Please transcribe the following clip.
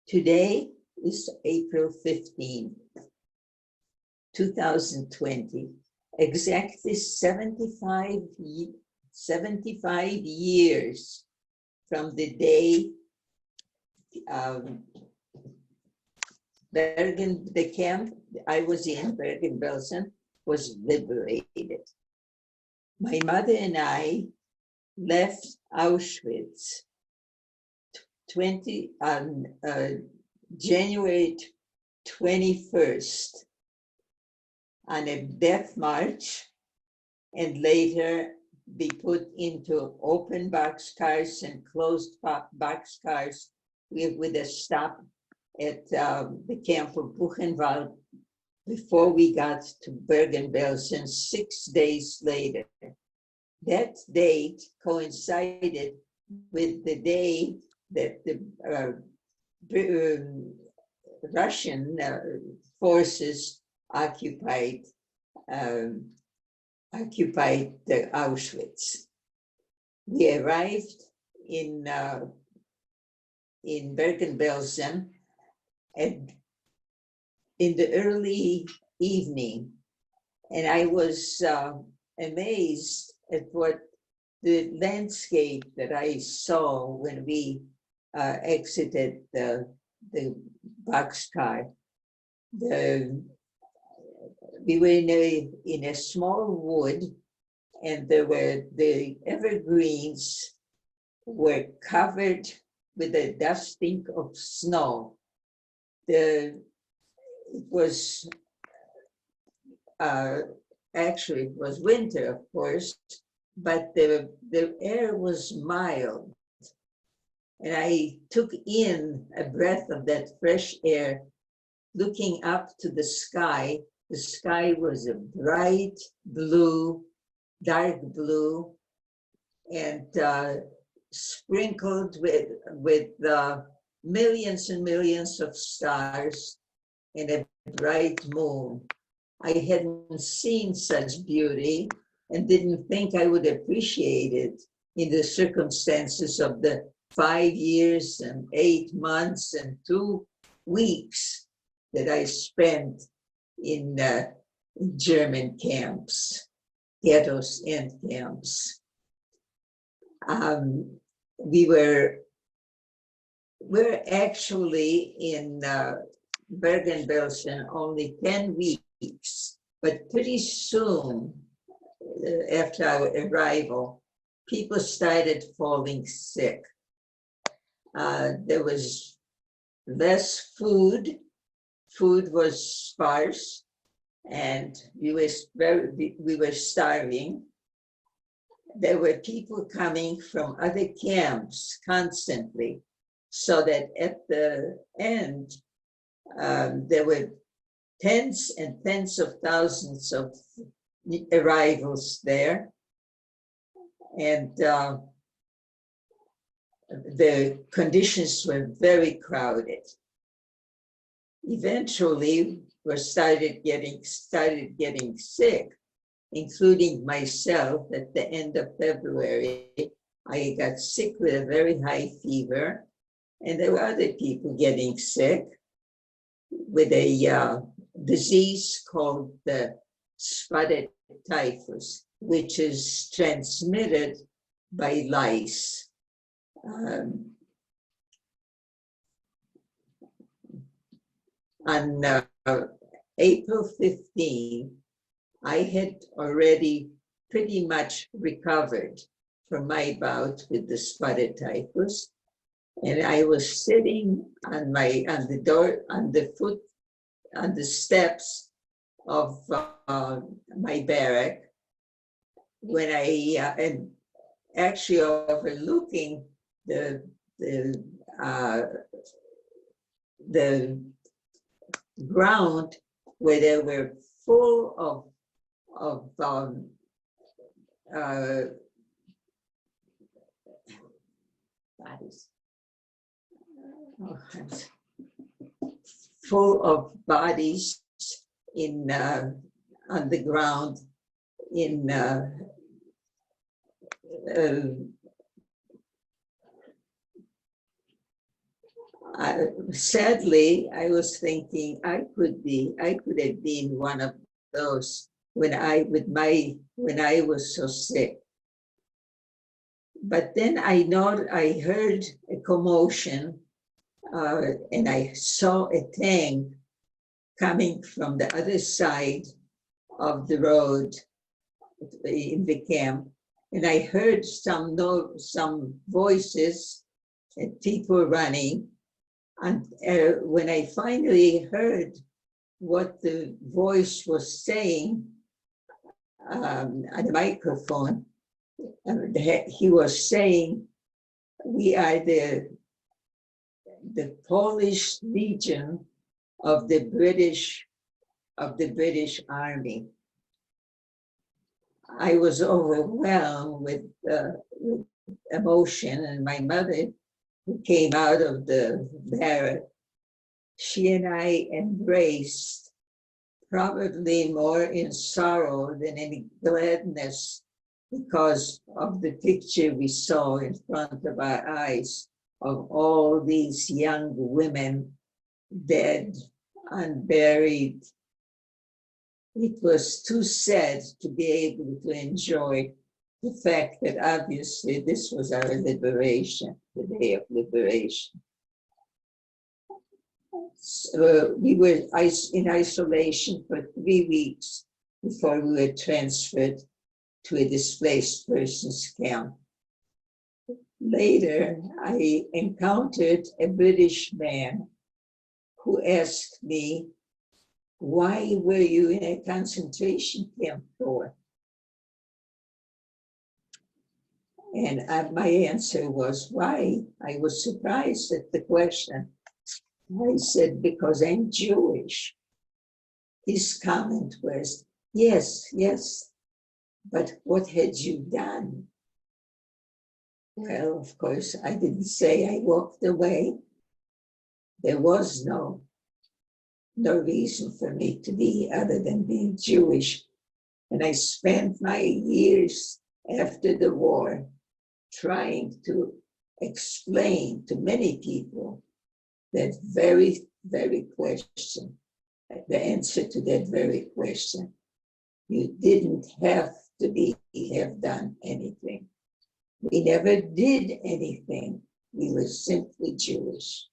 Today is April 15, 2020, exactly 75 years from the day the camp I was in, Bergen-Belsen, was liberated. My mother and I left Auschwitz January 21st on a death march, and later be put into open boxcars and closed boxcars with a stop at the camp of Buchenwald before we got to Bergen-Belsen 6 days later. That date coincided with the day that the Russian forces occupied the Auschwitz. We arrived in Bergen-Belsen in the early evening, and I was amazed at what the landscape that I saw when we exited the boxcar. We were in a small wood, and the evergreens were covered with a dusting of snow. It was winter, of course, but the air was mild. And I took in a breath of that fresh air, looking up to the sky. The sky was a bright blue, dark blue, and sprinkled with millions and millions of stars and a bright moon. I hadn't seen such beauty and didn't think I would appreciate it in the circumstances of the 5 years and 8 months and 2 weeks that I spent in German camps, ghettos and camps. We're actually in Bergen-Belsen only 10 weeks, but pretty soon after our arrival, people started falling sick. There was less food. Food was sparse, and we were starving. There were people coming from other camps constantly, so that at the end, there were tens and tens of thousands of arrivals there. And the conditions were very crowded. Eventually, we started getting sick, including myself. At the end of February, I got sick with a very high fever, and there were other people getting sick with a disease called the spotted typhus, which is transmitted by lice. On April 15, I had already pretty much recovered from my bout with the spotted typhus, and I was sitting on the steps of my barrack when I am actually overlooking the ground where they were full of bodies, full of bodies in on the ground in Sadly, I was thinking I could have been one of those when I was so sick. But then I heard a commotion, and I saw a tank coming from the other side of the road in the camp, and I heard some voices and people running. And when I finally heard what the voice was saying on the microphone, he was saying, "We are the Polish Legion of the British Army." I was overwhelmed with emotion, and my mother, who came out of the barrack, she and I embraced, probably more in sorrow than in gladness, because of the picture we saw in front of our eyes of all these young women dead, unburied. It was too sad to be able to enjoy the fact that obviously this was our liberation, the day of liberation. So we were in isolation for 3 weeks before we were transferred to a displaced persons camp. Later, I encountered a British man who asked me, "Why were you in a concentration camp for?" And my answer was, "Why?" I was surprised at the question. I said, "Because I'm Jewish." His comment was, yes, but what had you done?" Well, of course, I didn't say I walked away. There was no reason for me to be other than being Jewish. And I spent my years after the war trying to explain to many people that very, very question, the answer to that very question. You didn't have done anything. We never did anything. We were simply Jewish.